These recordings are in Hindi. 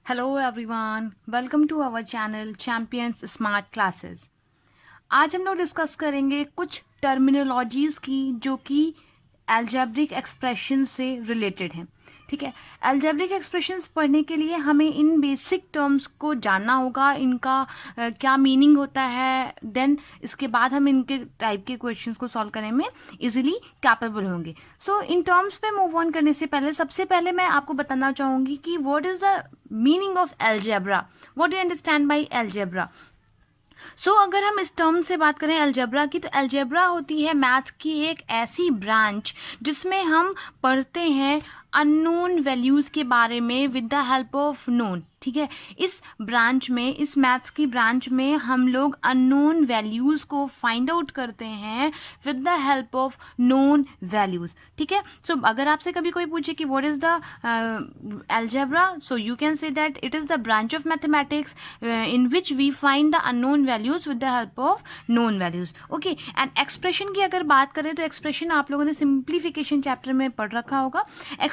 Hello everyone, welcome to our channel champions smart classes. आज हम लोग डिस्कस करेंगे कुछ टर्मिनोलॉजीज़ की जो कि अलजेब्रिक एक्सप्रेशन से रिलेटेड हैं। ठीक है, अलजेब्रिक एक्सप्रेशंस पढ़ने के लिए हमें इन बेसिक टर्म्स को जानना होगा, इनका क्या मीनिंग होता है। देन इसके बाद हम इनके टाइप के क्वेश्चंस को सॉल्व करने में इजीली कैपेबल होंगे। सो इन टर्म्स पे मूव ऑन करने से पहले सबसे पहले मैं आपको बताना चाहूँगी कि what is the meaning of algebra, what do you understand by algebra. अगर हम इस टर्म से बात करें अलजेब्रा की, तो अलजेब्रा होती है मैथ्स की एक ऐसी ब्रांच जिसमें हम पढ़ते हैं अननोन वैल्यूज़ के बारे में with the help of known. ठीक है, इस ब्रांच में, इस मैथ्स की ब्रांच में हम लोग अननोन वैल्यूज़ को फाइंड आउट करते हैं with the help of known values. ठीक है, अगर आपसे कभी कोई पूछे कि what is the algebra, so you can say that it is the branch of mathematics in which we find the unknown values with the help of known values. Okay, and expression की अगर बात करें तो एक्सप्रेशन आप लोगों ने सिंप्लीफिकेशन चैप्टर में पढ़ रखा होगा।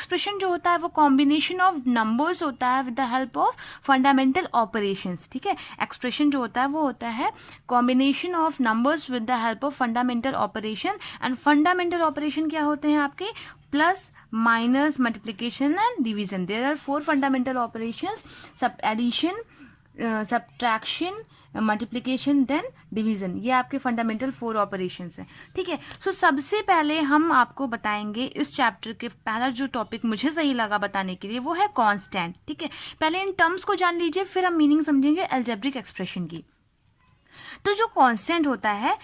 एक्सप्रेशन जो होता है वो कॉम्बिनेशन ऑफ नंबर्स होता है with the help of fundamental operations. ठीक है, एक्सप्रेशन जो होता है वो होता है combination of numbers with the help of fundamental operation. And fundamental operation क्या होते हैं आपके? Plus, minus, multiplication and division. There are 4 fundamental operations: सब addition, subtraction, multiplication, then division. ये आपके फंडामेंटल 4 ऑपरेशंस हैं। ठीक है, सबसे पहले हम आपको बताएंगे इस चैप्टर के पहला जो टॉपिक मुझे सही लगा बताने के लिए वो है कांस्टेंट। ठीक है, पहले इन टर्म्स को जान लीजिए, फिर हम मीनिंग समझेंगे अलजेब्रिक एक्सप्रेशन की। तो जो कांस्टेंट होता है,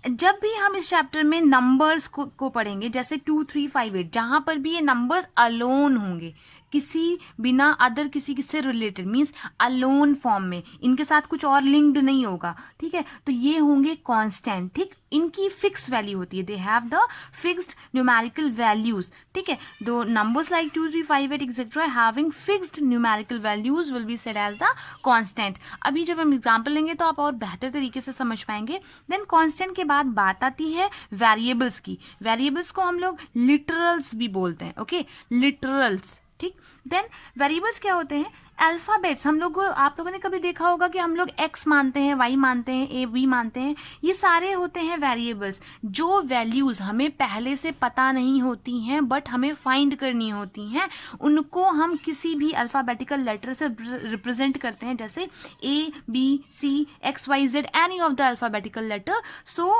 जब भी हम इस चैप्टर में नंबर्स को पढ़ेंगे, जैसे 2, 3, 5, 8, जहाँ पर भी ये नंबर्स अलोन होंगे, किसी बिना अदर किसी से रिलेटेड, मीन्स अलोन फॉर्म में, इनके साथ कुछ और लिंक्ड नहीं होगा। ठीक है, तो ये होंगे कांस्टेंट। ठीक, इनकी फिक्स वैल्यू होती है, they have the fixed numerical values. ठीक है, दो numbers like 2, 3, 5, 8 etcetera having fixed numerical values will be said as the constant. अभी जब हम एग्जाम्पल लेंगे तो आप और बेहतर तरीके से समझ पाएंगे। देन कांस्टेंट के बाद बात आती है वेरिएबल्स की। वेरिएबल्स को हम लोग लिटरल्स भी बोलते हैं। Okay, literals. ठीक, देन वेरिएबल्स क्या होते हैं? अल्फ़ाबेट्स। हम लोग, आप लोगों ने कभी देखा होगा कि हम लोग x मानते हैं, y मानते हैं, a b मानते हैं, ये सारे होते हैं वेरिएबल्स। जो वैल्यूज़ हमें पहले से पता नहीं होती हैं बट हमें फाइंड करनी होती हैं, उनको हम किसी भी अल्फ़ाबेटिकल लेटर से रिप्रेजेंट करते हैं, जैसे a b c x y z, any of the alphabetical letter.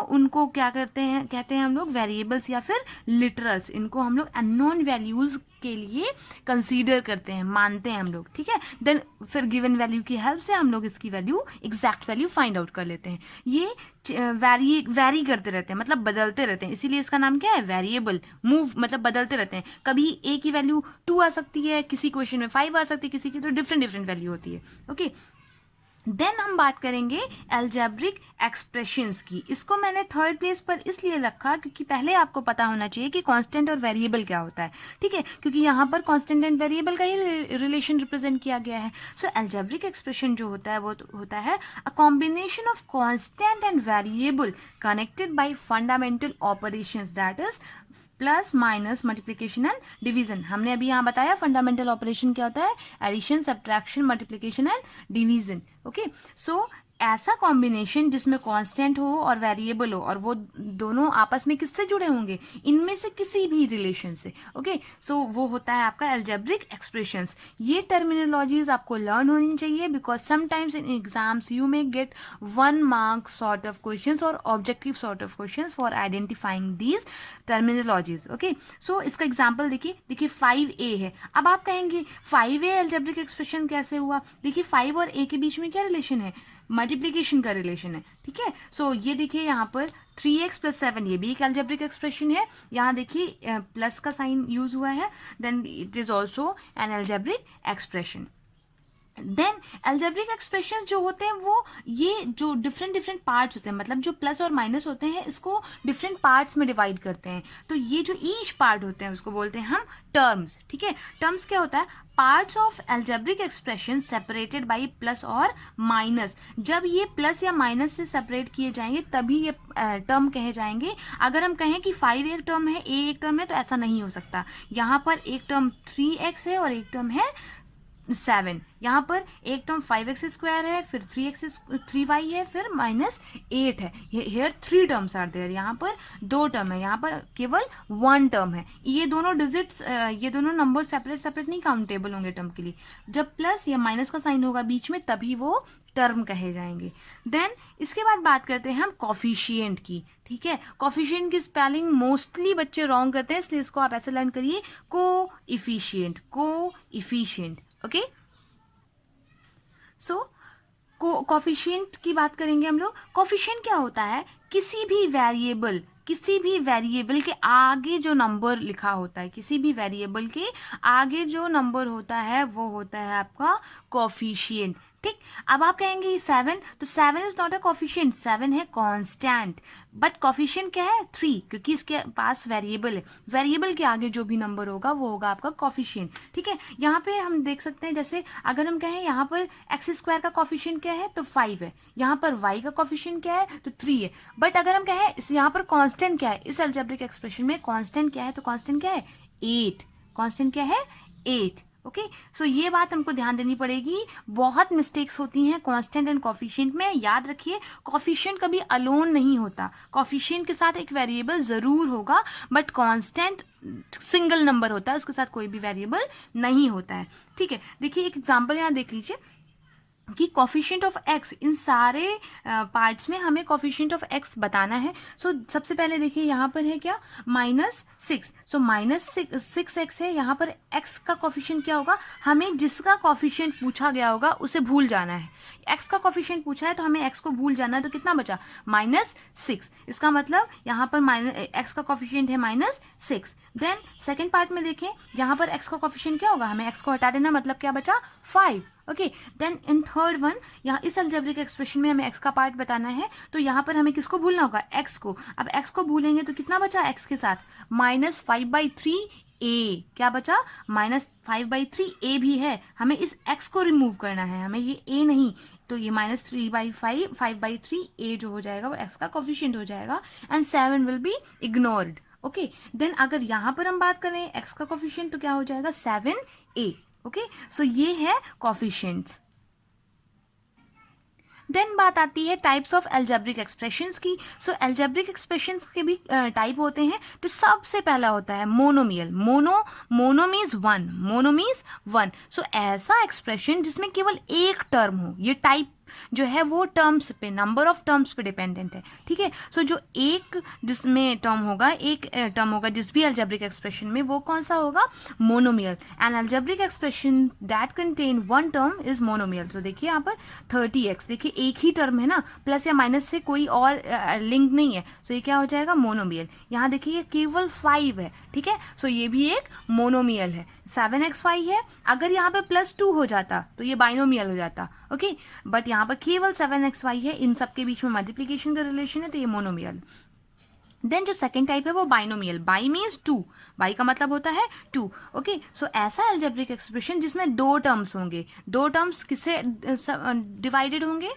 उनको क्या करते हैं, कहते हैं हम लोग वेरिएबल्स या फिर लिटरल्स। इनको हम लोग अननोन वैल्यूज़ के लिए कंसीडर करते हैं, मानते हैं हम लोग। ठीक है, देन फिर गिवन वैल्यू की हेल्प से हम लोग इसकी value, exact value find out कर लेते हैं। ये वैरी करते रहते हैं, मतलब बदलते रहते हैं, इसीलिए इसका नाम क्या है? वेरिएबल। मूव मतलब बदलते रहते हैं, कभी ए की वैल्यू 2 आ सकती है, किसी क्वेश्चन में 5 आ सकती है, किसी की तो डिफरेंट वैल्यू होती है। ओके, देन हम बात करेंगे अलजेब्रिक एक्सप्रेशंस की। इसको मैंने थर्ड प्लेस पर इसलिए रखा क्योंकि पहले आपको पता होना चाहिए कि कांस्टेंट और वेरिएबल क्या होता है। ठीक है, क्योंकि यहाँ पर कांस्टेंट एंड वेरिएबल का ही रिलेशन रिप्रेजेंट किया गया है। अलजेब्रिक एक्सप्रेशन जो होता है वो होता है a combination of constant and variable connected by fundamental operations, that is plus, minus, multiplication and division. हमने अभी यहाँ बताया फंडामेंटल ऑपरेशन क्या होता है: addition, subtraction, multiplication and division. Okay, ऐसा कॉम्बिनेशन जिसमें कांस्टेंट हो और वेरिएबल हो, और वो दोनों आपस में किससे जुड़े होंगे? इनमें से किसी भी रिलेशन से। ओके, वो होता है आपका अलजेब्रिक एक्सप्रेशंस। ये टर्मिनोलॉजीज आपको लर्न होनी चाहिए because sometimes in exams you may get 1 mark sort of questions और objective sort of questions for identifying these terminologies. Okay, इसका एग्जाम्पल देखिए 5a है। अब आप कहेंगे 5a अलजेब्रिक एक्सप्रेशन कैसे हुआ? देखिए 5 और a के बीच में क्या रिलेशन है? मल्टीप्लिकेशन का रिलेशन है। ठीक है, ये देखिए यहाँ पर 3x + 7, ये भी एक अलजेब्रिक एक्सप्रेशन है। यहाँ देखिए प्लस का साइन यूज हुआ है, then it is also an algebraic expression. Then algebraic expression जो होते हैं वो ये जो डिफरेंट पार्ट्स होते हैं, मतलब जो प्लस और माइनस होते हैं, इसको डिफरेंट पार्ट्स में डिवाइड करते हैं। तो ये जो ईच पार्ट होते हैं उसको बोलते हैं हम टर्म्स। ठीक है, टर्म्स क्या होता है? Parts of algebraic expression separated by plus और माइनस। जब ये प्लस या माइनस से सेपरेट किए जाएंगे तभी ये टर्म कहे जाएंगे। अगर हम कहें कि 5 एक टर्म है, a एक टर्म है, तो ऐसा नहीं हो सकता। यहाँ पर एक टर्म 3x है और एक टर्म है 7, यहाँ पर एक टर्म 5x² है, फिर 3y है, फिर -8 है। हेयर 3 टर्म्स आर देयर, यहाँ पर 2 टर्म है, यहाँ पर केवल 1 टर्म है। ये दोनों डिजिट्स, ये दोनों नंबर सेपरेट नहीं काउंटेबल होंगे टर्म के लिए। जब प्लस या माइनस का साइन होगा बीच में तभी वो टर्म कहे जाएंगे। देन इसके बाद बात करते हैं हम कॉफिशिएंट की। ठीक है, कॉफिशिएंट की स्पेलिंग मोस्टली बच्चे रॉन्ग करते हैं, इसलिए इसको आप ऐसे लर्न करिए, कोएफिशिएंट, कोएफिशिएंट। ओके, सो कॉफिशिएंट की बात करेंगे हम लोग। कॉफिशिएंट क्या होता है? किसी भी वेरिएबल के आगे जो नंबर लिखा होता है, किसी भी वेरिएबल के आगे जो नंबर होता है वो होता है आपका कॉफिशिएंट। ठीक, अब आप कहेंगे 7, तो 7 इज नॉट अ कॉफिशिएंट, 7 है कांस्टेंट। बट कॉफिशिएंट क्या है? 3, क्योंकि इसके पास वेरिएबल है, वेरिएबल के आगे जो भी नंबर होगा वो होगा आपका कॉफिशिएंट। ठीक है, यहाँ पे हम देख सकते हैं, जैसे अगर हम कहें यहाँ पर x² का कॉफिशिएंट क्या है तो 5 है, यहाँ पर y का कॉफिशिएंट क्या है तो 3 है। बट अगर हम कहें यहाँ पर कांस्टेंट क्या है, इस अलजेब्रिक एक्सप्रेशन में कांस्टेंट क्या है, तो कांस्टेंट क्या है 8, कांस्टेंट क्या है 8। ओके, सो ये बात हमको ध्यान देनी पड़ेगी, बहुत मिस्टेक्स होती हैं कांस्टेंट एंड कॉफिशिएंट में। याद रखिए, कॉफिशिएंट कभी अलोन नहीं होता, कॉफिशिएंट के साथ एक वेरिएबल जरूर होगा, बट कांस्टेंट सिंगल नंबर होता है, उसके साथ कोई भी वेरिएबल नहीं होता है। ठीक है, देखिए एक एग्जांपल यहाँ देख लीजिए कि कॉफिशिएंट ऑफ एक्स, इन सारे पार्ट्स में हमें कॉफिशिएंट ऑफ एक्स बताना है। सो सबसे पहले देखिए यहाँ पर है क्या, -6, सो -6x है, यहाँ पर x का कॉफिशिएंट क्या होगा, हमें जिसका कॉफिशिएंट पूछा गया होगा उसे भूल जाना है। x का कॉफिशिएंट पूछा है तो हमें x को भूल जाना है, तो कितना बचा -6, इसका मतलब यहाँ पर x का कॉफिशिएंट है -6। देन सेकेंड पार्ट में देखें, यहाँ पर x का कॉफिशिएंट क्या होगा, हमें x को हटा देना, मतलब क्या बचा 5। Okay, then in third one, यहाँ इस अलजेब्रिक एक्सप्रेशन में हमें x का पार्ट बताना है, तो यहाँ पर हमें किसको भूलना होगा, x को। अब x को भूलेंगे तो कितना बचा x के साथ, -5/3a, क्या बचा -5/3a भी है, हमें इस x को रिमूव करना है, हमें ये a नहीं, तो ये -5/3a जो हो जाएगा वो x का कॉफिशिएंट हो जाएगा, and 7 will be ignored. Okay, then अगर यहाँ पर हम बात करें x का कॉफिशिएंट तो क्या हो जाएगा 7a। ओके, सो ये है कॉफिशिएंट्स। देन बात आती है टाइप्स ऑफ अलजेब्रिक एक्सप्रेशंस की। सो अलजेब्रिक एक्सप्रेशंस के भी टाइप होते हैं। तो सबसे पहला होता है monomial. Mono means one. So ऐसा एक्सप्रेशन जिसमें केवल एक टर्म हो, ये टाइप जो है वो टर्म्स पे, नंबर ऑफ टर्म्स पे डिपेंडेंट है। ठीक है, सो जो एक जिसमें टर्म होगा, एक टर्म होगा जिस भी अलजेब्रिक एक्सप्रेशन में, वो कौन सा होगा, monomial. And algebraic expression that contain one term is monomial. तो देखिए यहाँ पर 30x, देखिए एक ही टर्म है ना, प्लस या माइनस से कोई और लिंक नहीं है, सो ये क्या हो जाएगा मोनोमियल। यहाँ देखिए ये केवल 5 है, ठीक है, सो ये भी एक मोनोमियल है। 7xy है, अगर यहाँ पे +2 हो जाता तो ये बाइनोमियल हो जाता। ओके, बट यहाँ पर केवल 7xy है, इन सब के बीच में मल्टीप्लिकेशन का रिलेशन है, तो ये मोनोमियल। देन जो सेकेंड टाइप है वो बाइनोमियल। बाई मीन्स 2, बाई का मतलब होता है 2। ओके, सो ऐसा अलजेब्रिक एक्सप्रेशन जिसमें 2 टर्म्स होंगे, 2 टर्म्स किससे डिवाइडेड होंगे,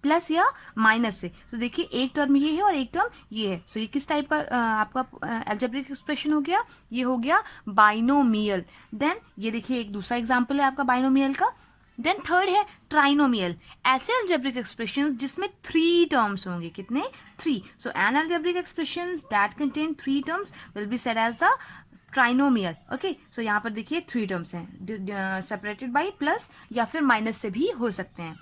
प्लस या माइनस से। तो देखिए एक टर्म ये है और एक टर्म ये है, सो ये किस टाइप का आपका अलजेब्रिक एक्सप्रेशन हो गया, ये हो गया बाइनोमियल। देन ये देखिए एक दूसरा एग्जांपल है आपका बाइनोमियल का। देन थर्ड है ट्राइनोमियल, ऐसे अलजेब्रिक एक्सप्रेशंस जिसमें 3 टर्म्स होंगे, कितने 3। So an algebraic expressions that contain 3 terms will be said as the trinomial. Okay, so यहाँ पर देखिए 3 टर्म्स हैं, सेपरेटेड बाई प्लस या फिर माइनस से भी हो सकते हैं।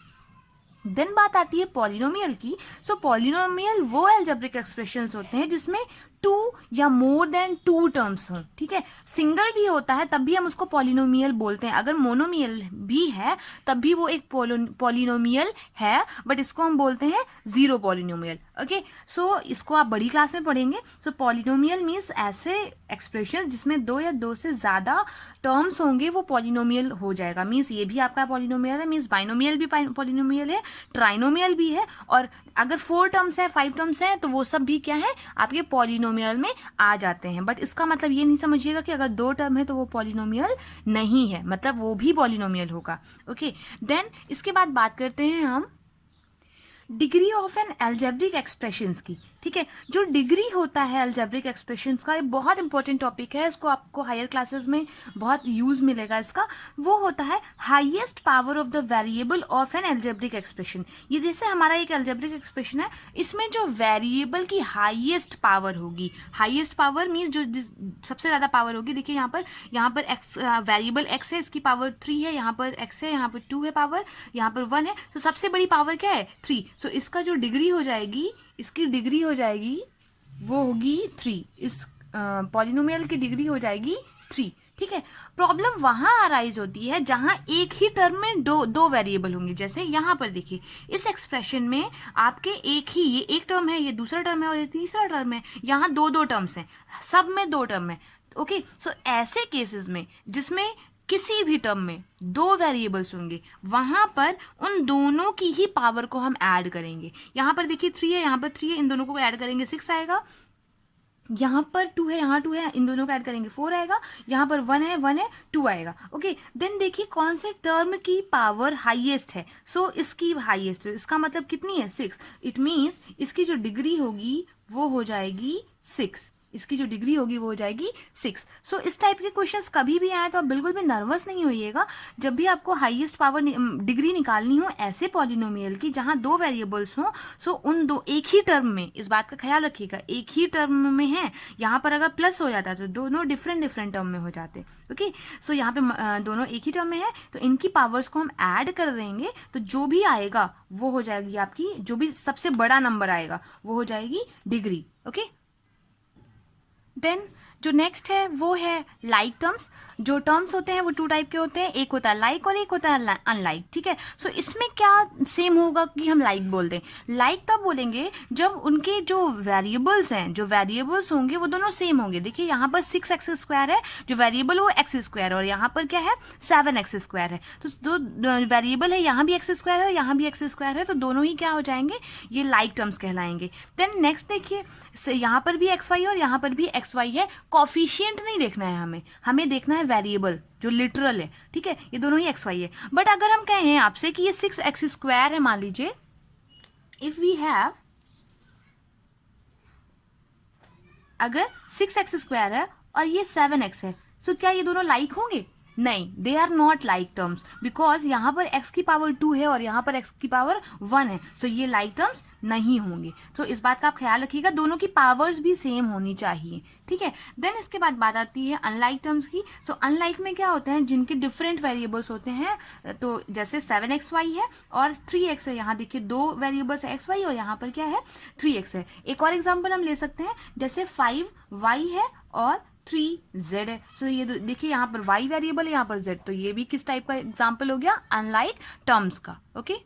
देन बात आती है पॉलिनोमियल की। सो पॉलिनोमियल वो अलजेब्रिक एक्सप्रेशंस होते हैं जिसमें 2 या मोर देन 2 टर्म्स हों। ठीक है, सिंगल भी होता है तब भी हम उसको पॉलिनोमियल बोलते हैं, अगर मोनोमियल भी है तब भी वो एक पॉलिनोमियल है, बट इसको हम बोलते हैं जीरो पॉलिनोमियल। ओके, सो इसको आप बड़ी क्लास में पढ़ेंगे। सो पॉलिनोमियल मीन्स ऐसे एक्सप्रेशंस जिसमें 2 या 2 से ज़्यादा टर्म्स होंगे, वो पॉलिनोमियल हो जाएगा। मीन्स ये भी आपका पॉलिनोमियल है, मीन्स बाइनोमियल भी पॉलिनोमियल है, ट्राइनोमियल भी है, और अगर 4 टर्म्स है, 5 टर्म्स है, तो वो सब भी क्या है आपके पॉलिनोमियल में आ जाते हैं। बट इसका मतलब ये नहीं समझिएगा कि अगर 2 टर्म है तो वो पॉलिनोमियल नहीं है, मतलब वो भी पॉलिनोमियल होगा। ओके, देन इसके बाद बात करते हैं हम degree of N algebraic expressions की। ठीक है। जो डिग्री होता है अलजेब्रिक एक्सप्रेशंस का, ये बहुत इंपॉर्टेंट टॉपिक है, इसको आपको हायर क्लासेस में बहुत यूज मिलेगा इसका। वो होता है highest power of the variable of N algebraic expression. ये जैसे हमारा एक अलजेब्रिक एक्सप्रेशन है, इसमें जो वेरिएबल की हाईएस्ट पावर होगी, हाईएस्ट पावर मीन्स जो सबसे ज़्यादा पावर होगी। देखिए यहाँ पर एक्स वेरिएबल एक्स है, इसकी पावर 3 है, यहाँ पर एक्स है, यहाँ पर 2 है पावर, यहाँ पर 1 है, तो सबसे बड़ी पावर क्या है 3। सो इसका जो डिग्री हो जाएगी, इसकी डिग्री हो जाएगी वो होगी 3, इस पॉलिनोमियल की डिग्री हो जाएगी 3। ठीक है। प्रॉब्लम वहां अराइज होती है जहां एक ही टर्म में दो वेरिएबल होंगे। जैसे यहाँ पर देखिए इस एक्सप्रेशन में आपके ये एक टर्म है, ये दूसरा टर्म है और ये तीसरा टर्म है, यहाँ दो टर्म्स हैं, सब में 2 टर्म है। ओके, सो ऐसे केसेस में जिसमें किसी भी टर्म में 2 वेरिएबल्स होंगे, वहां पर उन दोनों की ही पावर को हम ऐड करेंगे। यहाँ पर देखिए 3 है, यहाँ पर 3 है, इन दोनों को ऐड करेंगे 6 आएगा। यहाँ पर 2 है, यहाँ 2 है, इन दोनों को ऐड करेंगे 4 आएगा। यहाँ पर 1 है 2 आएगा। ओके, देन देखिए कौन से टर्म की पावर हाईएस्ट है। सो इसकी हाईएस्ट है, इसका मतलब कितनी है 6। इट मीन्स इसकी जो डिग्री होगी वो हो जाएगी 6, इसकी जो डिग्री होगी वो हो जाएगी 6। सो इस टाइप के क्वेश्चंस कभी भी आए तो आप बिल्कुल भी नर्वस नहीं होइएगा। जब भी आपको हाईएस्ट पावर डिग्री निकालनी हो ऐसे पॉलिनोमियल की जहां 2 वेरिएबल्स हों, सो उन दो एक ही टर्म में, इस बात का ख्याल रखिएगा, एक ही टर्म में है। यहाँ पर अगर प्लस हो जाता तो दोनों डिफरेंट टर्म में हो जाते। ओके, सो यहाँ पे दोनों एक ही टर्म में है, तो इनकी पावर्स को हम ऐड कर देंगे, तो जो भी आएगा वो हो जाएगी आपकी, जो भी सबसे बड़ा नंबर आएगा वो हो जाएगी डिग्री। ओके, देन जो नेक्स्ट है वो है लाइक टर्म्स। जो टर्म्स होते हैं वो 2 टाइप के होते हैं, एक होता है लाइक और एक होता है अनलाइक। ठीक है। सो इसमें क्या सेम होगा कि हम लाइक बोल दें। लाइक तब बोलेंगे जब उनके जो वेरिएबल्स हैं, जो वेरिएबल्स होंगे वो दोनों सेम होंगे। देखिए यहाँ पर 6x² है, जो वेरिएबल वो x² और यहाँ पर क्या है 7x² है। तो जो वेरिएबल है यहाँ भी x² है, यहाँ भी x² है, तो दोनों ही क्या हो जाएंगे, ये लाइक टर्म्स कहलाएंगे। देन नेक्स्ट देखिए यहाँ पर भी xy और यहाँ पर भी xy है। कॉफिशिएंट नहीं देखना है हमें देखना है वेरिएबल जो लिटरल है। ठीक है, ये दोनों ही xy है। बट अगर हम कहें आपसे कि ये 6x² है, मान लीजिए इफ वी हैव, अगर 6x² है और ये 7x है, सो क्या ये दोनों लाइक होंगे? नहीं, they are not like terms, because यहाँ पर x की पावर 2 है और यहाँ पर x की पावर 1 है, सो ये लाइक टर्म्स नहीं होंगे। सो इस बात का आप ख्याल रखिएगा, दोनों की पावर्स भी सेम होनी चाहिए। ठीक है। देन इसके बाद बात आती है अनलाइक टर्म्स की। सो अनलाइक में क्या होते हैं, जिनके डिफरेंट वेरिएबल्स होते हैं, तो जैसे 7xy है और 3x है। यहाँ देखिए 2 वेरिएबल्स है xy और यहाँ पर क्या है 3x है। एक और एग्जाम्पल हम ले सकते हैं, जैसे 5y है और 3z है। सो ये देखिए यहाँ पर y वेरिएबल है, यहाँ पर z, तो ये भी किस टाइप का एग्जाम्पल हो गया, अनलाइक टर्म्स का। ओके,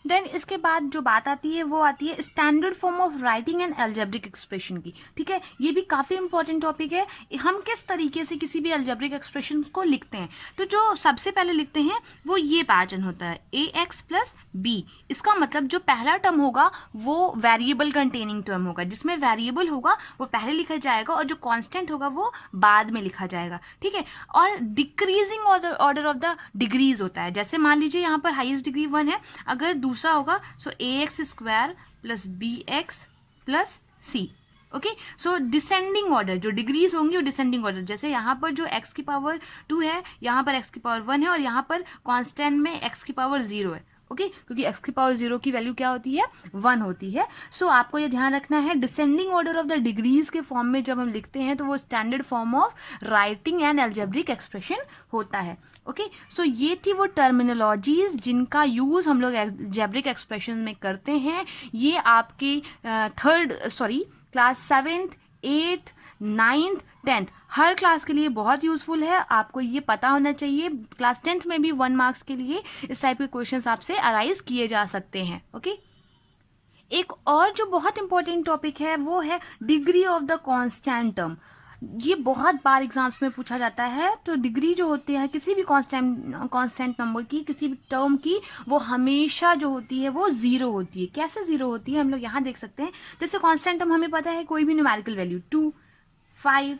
देन इसके बाद जो बात आती है वो आती है standard form of writing and algebraic expression की। ठीक है, ये भी काफ़ी इंपॉर्टेंट टॉपिक है। हम किस तरीके से किसी भी अलजेब्रिक एक्सप्रेशन को लिखते हैं, तो जो सबसे पहले लिखते हैं वो ये पैटर्न होता है ax + b। इसका मतलब जो पहला टर्म होगा वो वेरिएबल कंटेनिंग टर्म होगा, जिसमें वेरिएबल होगा वो पहले लिखा जाएगा और जो कॉन्स्टेंट होगा वो बाद में लिखा जाएगा। ठीक है, और decreasing order of the degrees होता है। जैसे मान लीजिए यहाँ पर हाईएस्ट डिग्री 1 है, अगर दूसरा होगा सो ax² + bx + c। ओके, सो डिसेंडिंग ऑर्डर जो डिग्रीज होंगी वो डिसेंडिंग ऑर्डर। जैसे यहाँ पर जो x की पावर 2 है, यहाँ पर x की पावर 1 है और यहाँ पर कांस्टेंट में x की पावर 0 है। ओके, क्योंकि x की पावर 0 की वैल्यू क्या होती है 1 होती है। सो आपको ये ध्यान रखना है, descending order of the degrees के फॉर्म में जब हम लिखते हैं तो वो standard form of writing and algebraic expression होता है। ओके, सो ये थी वो टर्मिनोलॉजीज जिनका यूज हम लोग अलजेब्रिक एक्सप्रेशन में करते हैं। ये आपके class 7th 8th 9th 10th हर क्लास के लिए बहुत यूजफुल है। आपको ये पता होना चाहिए। क्लास 10th में भी 1 मार्क्स के लिए इस टाइप के क्वेश्चंस आपसे अराइज किए जा सकते हैं। ओके, एक और जो बहुत इंपॉर्टेंट टॉपिक है वो है degree of the constant term. ये बहुत बार एग्जाम्स में पूछा जाता है। तो डिग्री जो होती है किसी भी कांस्टेंट नंबर की, किसी भी टर्म की, वो हमेशा जो होती है वो 0 होती है। कैसे 0 होती है हम लोग यहाँ देख सकते हैं। जैसे कांस्टेंट टर्म हमें पता है कोई भी न्यूमेरिकल वैल्यू 2, 5,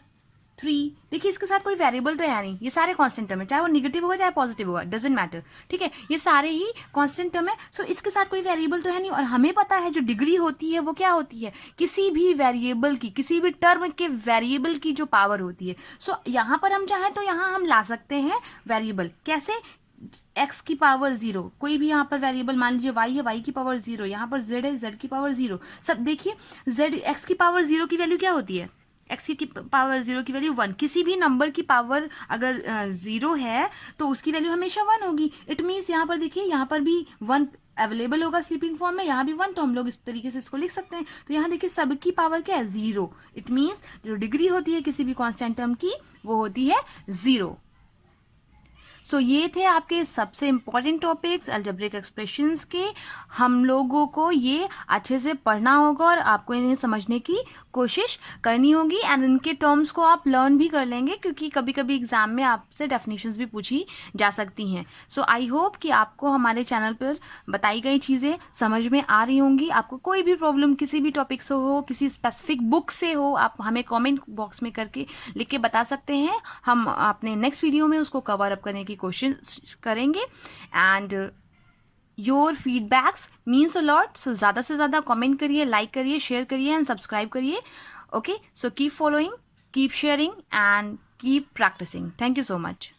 3। देखिए इसके साथ कोई वेरिएबल तो है नहीं, ये सारे कांस्टेंट टर्म है, चाहे वो निगेटिव होगा चाहे पॉजिटिव होगा, डजेंट मैटर, ठीक है, ये सारे ही कांस्टेंट टर्म है। सो इसके साथ कोई वेरिएबल तो है नहीं, और हमें पता है जो डिग्री होती है वो क्या होती है, किसी भी वेरिएबल की, किसी भी टर्म के वेरिएबल की जो पावर होती है। सो यहाँ पर हम चाहें तो यहाँ हम ला सकते हैं वेरिएबल, कैसे, x की पावर 0, कोई भी यहाँ पर वेरिएबल, मान लीजिए y है, y की पावर 0, यहाँ पर z है, z की पावर 0। सब देखिए z, x की पावर 0 की वैल्यू क्या होती है, x की पावर 0 की वैल्यू 1। किसी भी नंबर की पावर अगर 0 है तो उसकी वैल्यू हमेशा 1 होगी। इट मीन्स यहाँ पर देखिए, यहाँ पर भी 1 अवेलेबल होगा स्लीपिंग फॉर्म में, यहाँ भी 1, तो हम लोग इस तरीके से इसको लिख सकते हैं। तो यहाँ देखिए सबकी पावर क्या है, 0। इट मीन्स जो डिग्री होती है किसी भी कांस्टेंट टर्म की वो होती है 0। सो ये थे आपके सबसे इम्पॉर्टेंट टॉपिक्स अलजेब्रिक एक्सप्रेशंस के। हम लोगों को ये अच्छे से पढ़ना होगा और आपको इन्हें समझने की कोशिश करनी होगी, एंड इनके टर्म्स को आप लर्न भी कर लेंगे, क्योंकि कभी कभी एग्जाम में आपसे डेफिनेशंस भी पूछी जा सकती हैं। सो आई होप कि आपको हमारे चैनल पर बताई गई चीज़ें समझ में आ रही होंगी। आपको कोई भी प्रॉब्लम किसी भी टॉपिक से हो, किसी स्पेसिफिक बुक से हो, आप हमें कॉमेंट बॉक्स में करके लिख के बता सकते हैं। हम अपने नेक्स्ट वीडियो में उसको कवर अप करने की कोशिश करेंगे, and your feedbacks means a lot. So ज़्यादा से ज़्यादा कमेंट करिए, लाइक करिए, शेयर करिए एंड सब्सक्राइब करिए। Okay, so keep following, keep sharing and keep practising. Thank you so much.